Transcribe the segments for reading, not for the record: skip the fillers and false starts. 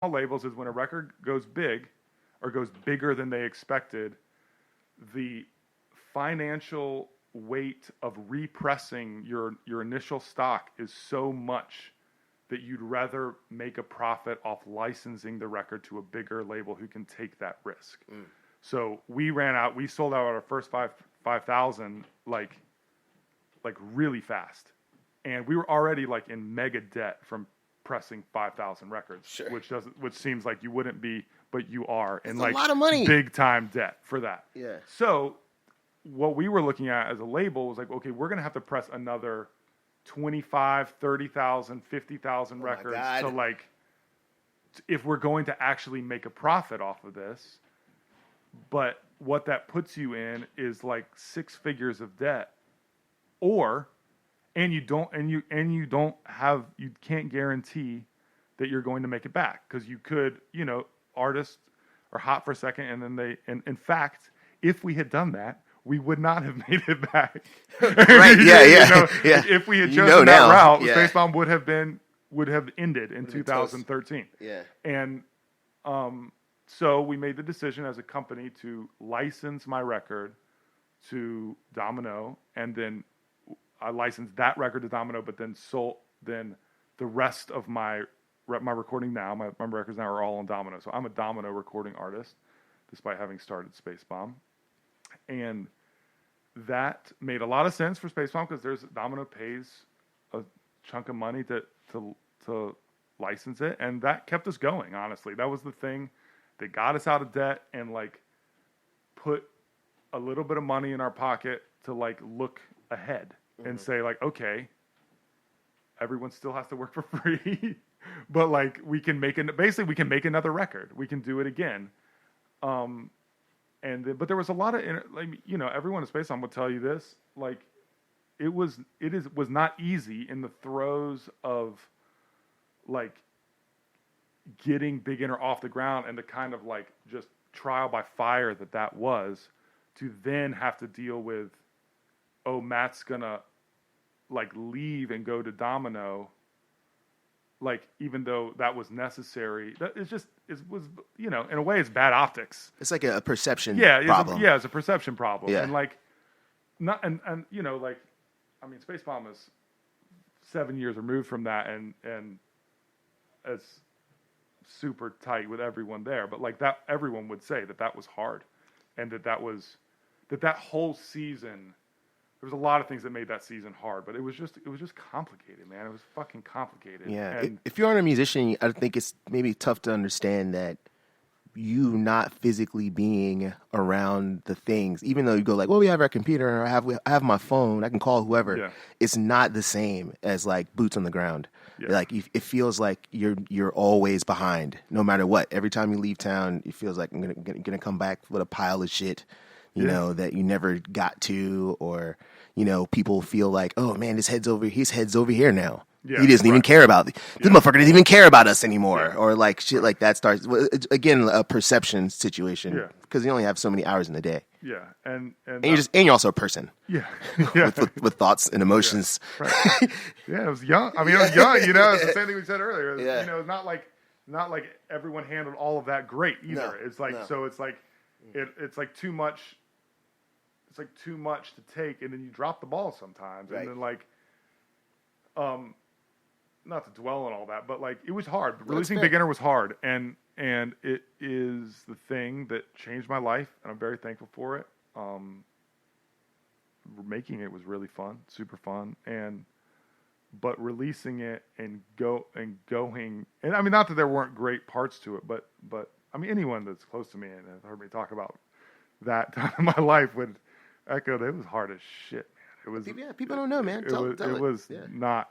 labels is when a record goes big or goes bigger than they expected, the financial weight of repressing your initial stock is so much that you'd rather make a profit off licensing the record to a bigger label who can take that risk. So we sold out our first 5,000 like really fast. And we were already like in mega debt from pressing 5,000 records, which seems like you wouldn't be, but you are in like a lot of money. Big time debt for that. Yeah. So what we were looking at as a label was like, okay, we're going to have to press another 25, 30,000, 50,000 records. So like, if we're going to actually make a profit off of this, but what that puts you in is like 6 figures of debt, and you can't guarantee that you're going to make it back, because you could, artists are hot for a second and then and in fact, if we had done that, we would not have made it back. Right? Yeah. If we had chosen that route, Spacebomb would have ended in 2013. Yeah. And so we made the decision as a company to license my record to Domino, and then I licensed that record to Domino, but then sold the rest of my recording now. My records now are all on Domino. So I'm a Domino recording artist, despite having started Spacebomb. And that made a lot of sense for Spacebomb, because Domino pays a chunk of money to license it, and that kept us going. Honestly, that was the thing that got us out of debt and like put a little bit of money in our pocket to like look ahead and say like, okay, everyone still has to work for free, but like we can make another record. We can do it again. But there was a lot of, everyone at Spacebomb would tell you this, like it was not easy in the throes of like getting Big Inner off the ground, and the kind of like just trial by fire that was, to then have to deal with, oh, Matt's gonna like leave and go to Domino, like, even though that was necessary, that was in a way it's bad optics. It's like a perception problem. It's a perception problem. Yeah. And like Spacebomb is 7 years removed from that, and it's super tight with everyone there, but like that, everyone would say that was hard, and that whole season, there was a lot of things that made that season hard, but it was just complicated, man. It was fucking complicated. Yeah. If you aren't a musician, I think it's maybe tough to understand that you not physically being around the things, even though you go like, well, we have our computer, or I have my phone, I can call whoever. Yeah. It's not the same as like boots on the ground. Yeah. Like it feels like you're always behind, no matter what. Every time you leave town, it feels like I'm gonna come back with a pile of shit, that you never got to, or people feel like, oh man, his head's over here now. Yeah, he doesn't even care about this motherfucker doesn't even care about us anymore, or like shit like that starts. Again, a perception situation, because you only have so many hours in the day. Yeah, and you're also a person. Yeah, with thoughts and emotions. Yeah, right. Yeah, it was young. I mean, it was young. It's the same thing we said earlier. It's not like everyone handled all of that great either. No, it's like so. It's like it's like too much. It's like too much to take, and then you drop the ball sometimes, and then like, not to dwell on all that, but like it was hard. Releasing Big Inner was hard, and it is the thing that changed my life, and I'm very thankful for it. Making it was really fun, super fun, but releasing it and going, and I mean, not that there weren't great parts to it, but I mean, anyone that's close to me and has heard me talk about that time in my life would echo that it was hard as shit, man. It was people don't know, man. It was not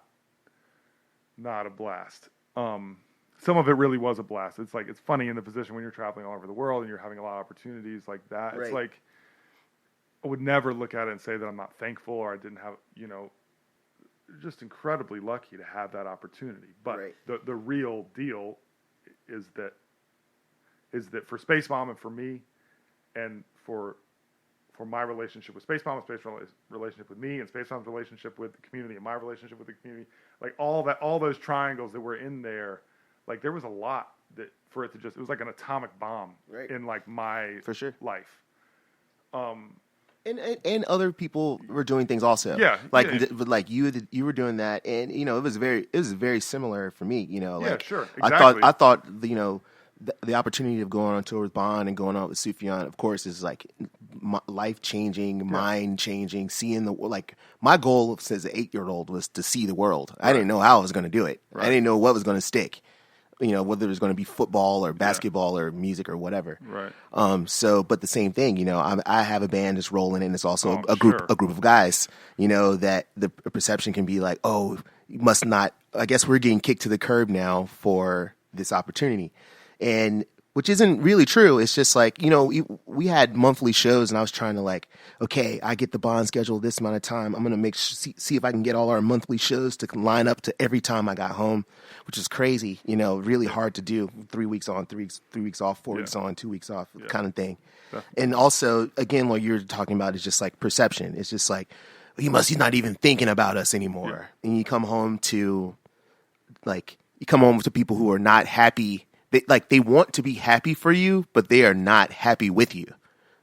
a blast. Some of it really was a blast. It's like, it's funny in the position when you're traveling all over the world and you're having a lot of opportunities like that. Right. It's like, I would never look at it and say that I'm not thankful or I didn't have, just incredibly lucky to have that opportunity. But the real deal is that for Spacebomb and for me, and for my relationship with Spacebomb, and Spacebomb's relationship with me, and Spacebomb's relationship with the community, and my relationship with the community, like all those triangles that were in there, like there was a lot that for it to just, it was like an atomic bomb Right. in like my For sure. life. And other people were doing things also. Yeah, Like yeah. but like you were doing that, and it was very similar for me. Yeah, Like sure, exactly. I thought the opportunity of going on tour with Bond and going on with Sufjan, of course, is like life changing, mind changing. Seeing like my goal as an 8-year-old was to see the world. I didn't know how I was going to do it. Right. I didn't know what was going to stick. Whether it was going to be football or basketball or music or whatever. Right. But the same thing, I have a band that's rolling, and it's also a sure. group of guys, that the perception can be like, oh, you must not. I guess we're getting kicked to the curb now for this opportunity, and which isn't really true. It's just like, we had monthly shows, and I was trying to like, okay, I get the Bond schedule this amount of time. I'm going to see if I can get all our monthly shows to line up to every time I got home, which is crazy, really hard to do. 3 weeks on, 3 weeks off, 4 weeks on, 2 weeks off, kind of thing. And also, again, what you're talking about is just like perception. It's just like, he's not even thinking about us anymore. And you come home to people who are not happy. They want to be happy for you, but they are not happy with you.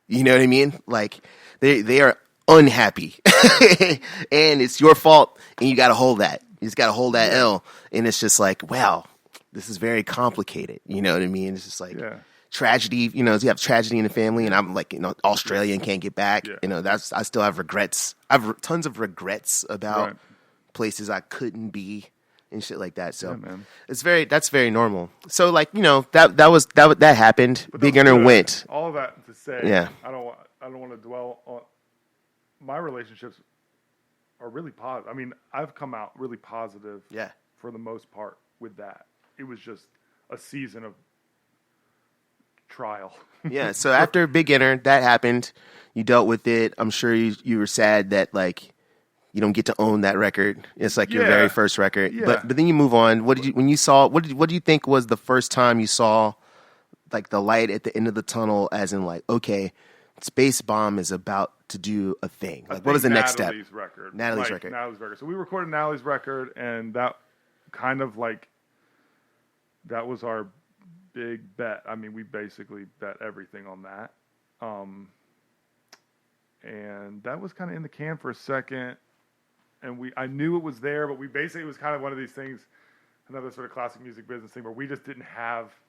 You know what I mean? Like they are unhappy, and it's your fault, and you got to hold that. You just got to hold that L, and it's just like, wow, this is very complicated. You know what I mean? It's just like tragedy. You have tragedy in the family, and I'm like, Australia and can't get back. Yeah. I still have regrets. I have tons of regrets about places I couldn't be. And shit like that, so that's very normal. So like that happened. Big Inner went. All of that to say, I don't want to dwell on my relationships are really positive. I mean, I've come out really positive. For the most part with that. It was just a season of trial. So after Big Inner, that happened. You dealt with it. I'm sure you were sad that like. You don't get to own that record. It's like your very first record. But then you move on. What do you think was the first time you saw like the light at the end of the tunnel, as in like, okay, Spacebomb is about to do a thing. Like what was the next step? Natalie's record. So we recorded Natalie's record, and that kind of like that was our big bet. I mean, we basically bet everything on that. And that was kind of in the can for a second. And I knew it was there, but it was kind of one of these things, another sort of classic music business thing where we just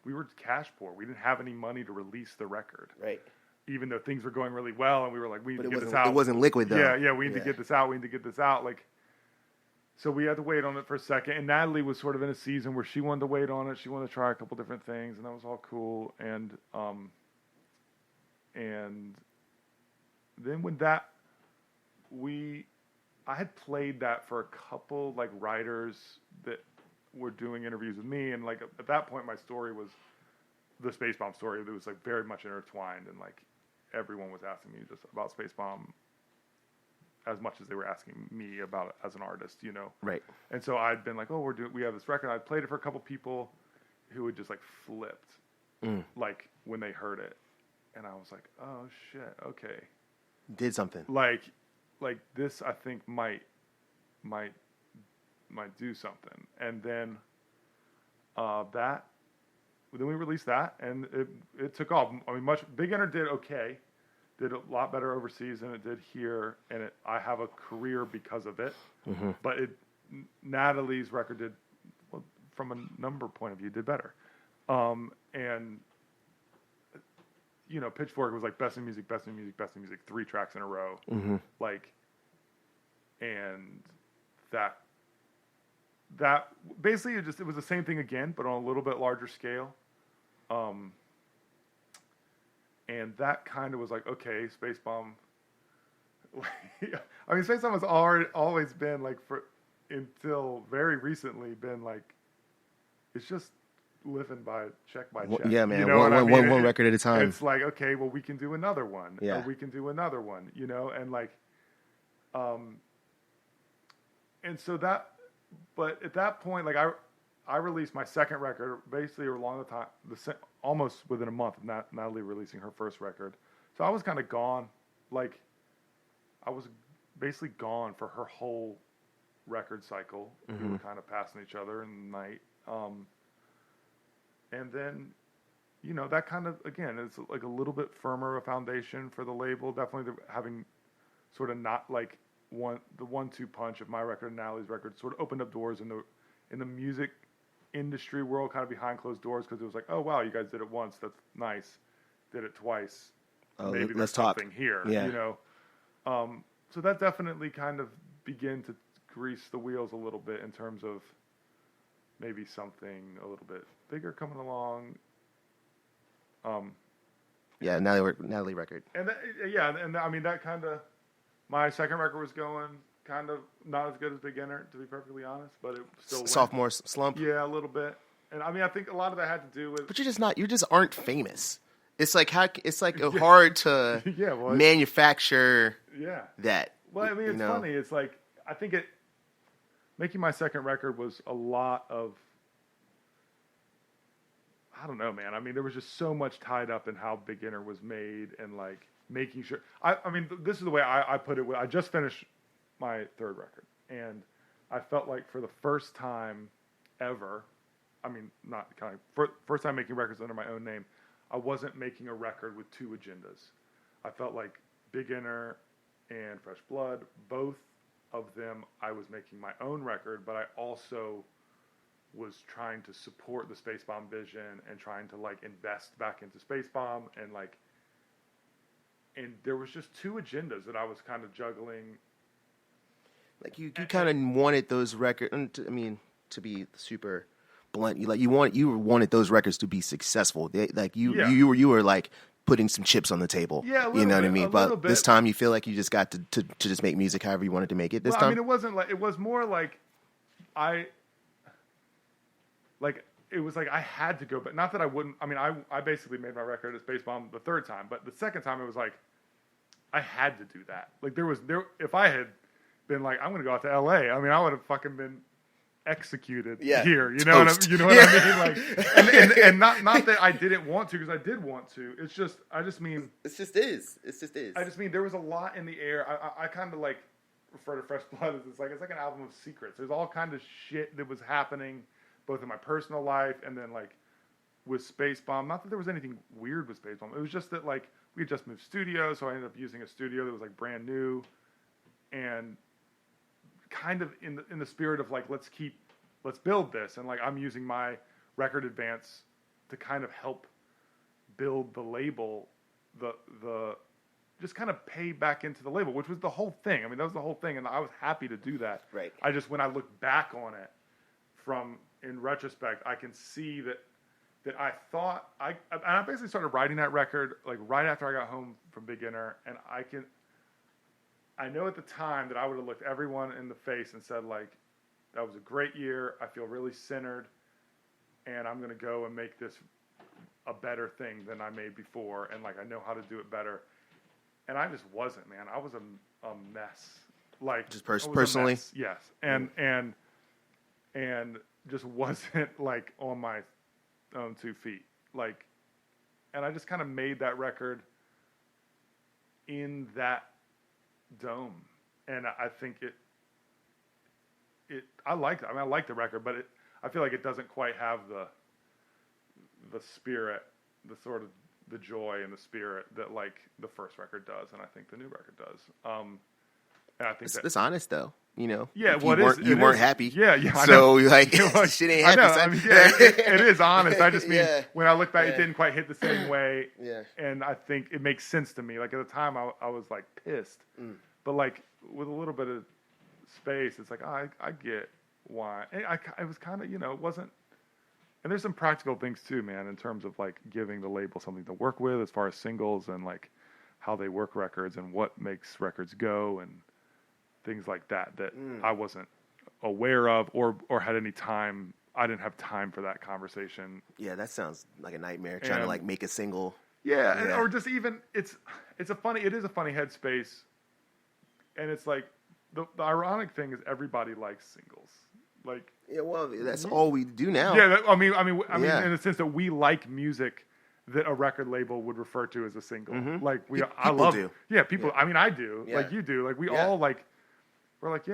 we were cash poor. We didn't have any money to release the record. Right. Even though things were going really well, and we were like, we need to get this out. It wasn't liquid though. Yeah, we need to get this out. We need to get this out. Like, so we had to wait on it for a second. And Natalie was sort of in a season where she wanted to wait on it. She wanted to try a couple different things, and that was all cool. And then when I had played that for a couple like writers that were doing interviews with me, and like at that point my story was the Spacebomb story. It was like very much intertwined, and like everyone was asking me just about Spacebomb as much as they were asking me about it as an artist, Right. And so I'd been like, oh, we have this record. I'd played it for a couple people who had just like flipped like when they heard it, and I was like, oh shit, okay, did something like this, I think might do something. And then then we released that, and it took off. I mean, Big Inner did okay, did a lot better overseas than it did here, and I have a career because of it. Mm-hmm. But Natalie's record did, well, from a number point of view, did better. And Pitchfork was like best in music, 3 tracks in a row. Mm-hmm. Like, and that basically it was the same thing again, but on a little bit larger scale. And that kind of was like, okay, Spacebomb. I mean, Spacebomb has always been like, until very recently, been like, it's just living by check. Yeah, man. One record at a time. It's like, okay, well, we can do another one. Yeah. Or we can do another one, and like, and so that, but at that point, like I released my second record basically along the time, almost within a month of Natalie releasing her first record. So I was kind of gone. Like, I was basically gone for her whole record cycle. Mm-hmm. We were kind of passing each other in the night. And then, that kind of, again, is like a little bit firmer a foundation for the label. Definitely having sort of not like the 1-2 punch of my record and Natalie's record sort of opened up doors in the music industry world, kind of behind closed doors, because it was like, oh wow, you guys did it once, that's nice. Did it twice, maybe there's something here, So that definitely kind of began to grease the wheels a little bit in terms of maybe something a little bit bigger coming along. Natalie record. And I mean that kind of, my second record was going kind of not as good as Beginner, to be perfectly honest, but it still went. Sophomore slump. Yeah, a little bit. And I mean, I think a lot of that had to do with. But you just aren't famous. It's like hard to manufacture. Yeah. That. Well, I mean, it's funny. It's like I think making my second record was a lot of. I don't know, man. I mean, there was just so much tied up in how Beginner was made and like making sure. I mean, this is the way I put it. I just finished my third record, and I felt like for the first time ever, I mean, not kind of first time making records under my own name, I wasn't making a record with two agendas. I felt like Beginner and Fresh Blood, both of them, I was making my own record, but I also was trying to support the Spacebomb vision and trying to like invest back into Spacebomb and there was just two agendas that I was kind of juggling. Like you kind of wanted those records. I mean, to be super blunt, you wanted those records to be successful. You were like putting some chips on the table. Yeah, you know what I mean. But bit. This time, you feel like you just got to just make music however you wanted to make it. This time, I mean, it was more like it was like I had to go, but not that I wouldn't. I mean, I basically made my record at Spacebomb the third time, but the second time it was like I had to do that. Like if I had been like, I'm going to go out to LA, I mean, I would have fucking been executed here. You know what I mean? Like, and not that I didn't want to, because I did want to. It's just I just mean it just is. I just mean there was a lot in the air. I kind of like refer to Fresh Blood as it's like an album of secrets. There's all kind of shit that was happening both in my personal life and then like with Spacebomb. Not that there was anything weird with Spacebomb. It was just that like we had just moved studios, so I ended up using a studio that was like brand new, and kind of in the spirit of like let's build this, and like I'm using my record advance to kind of help build the label, the just kind of pay back into the label, which was the whole thing. I mean, that was the whole thing, and I was happy to do that. Right. I just, when I look back on it in retrospect, I can see that I thought I basically started writing that record like right after I got home from Beginner, and I know at the time that I would have looked everyone in the face and said like, that was a great year. I feel really centered, and I'm going to go and make this a better thing than I made before, and like I know how to do it better. And I just wasn't, man. I was a mess. Like just personally, mess. Yes, and just wasn't like on my own 2 feet. Like, and I just kind of made that record in that dome, and I think I like it. I mean, I like the record, but I feel like it doesn't quite have the spirit, the sort of the joy and the spirit that like the first record does, and I think the new record does. And I think it's honest though, you know. Yeah, well, you weren't happy. Yeah. So like, shit ain't happy. I mean, yeah, it is honest. I just mean when I look back, it didn't quite hit the same way. Yeah. And I think it makes sense to me. Like at the time, I was like pissed, but like with a little bit of space, it's like I get why. And it was kind of, it wasn't. And there's some practical things too, man, in terms of like giving the label something to work with as far as singles and like how they work records and what makes records go and things like that I wasn't aware of or had any time. I didn't have time for that conversation. Yeah, that sounds like a nightmare, trying to like make a single. Yeah. Or just even it is a funny headspace, and it's like the ironic thing is everybody likes singles. Like, yeah, well, that's all we do now. Yeah, I mean, in the sense that we like music that a record label would refer to as a single. Mm-hmm. Like I love do. Yeah, people. Yeah. I mean, I do. Yeah. Like you do. Like we all like. We're like,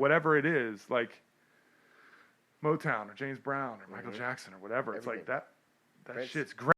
whatever it is, like Motown or James Brown or Michael Jackson or whatever. It's like that. That Prince. shit's great.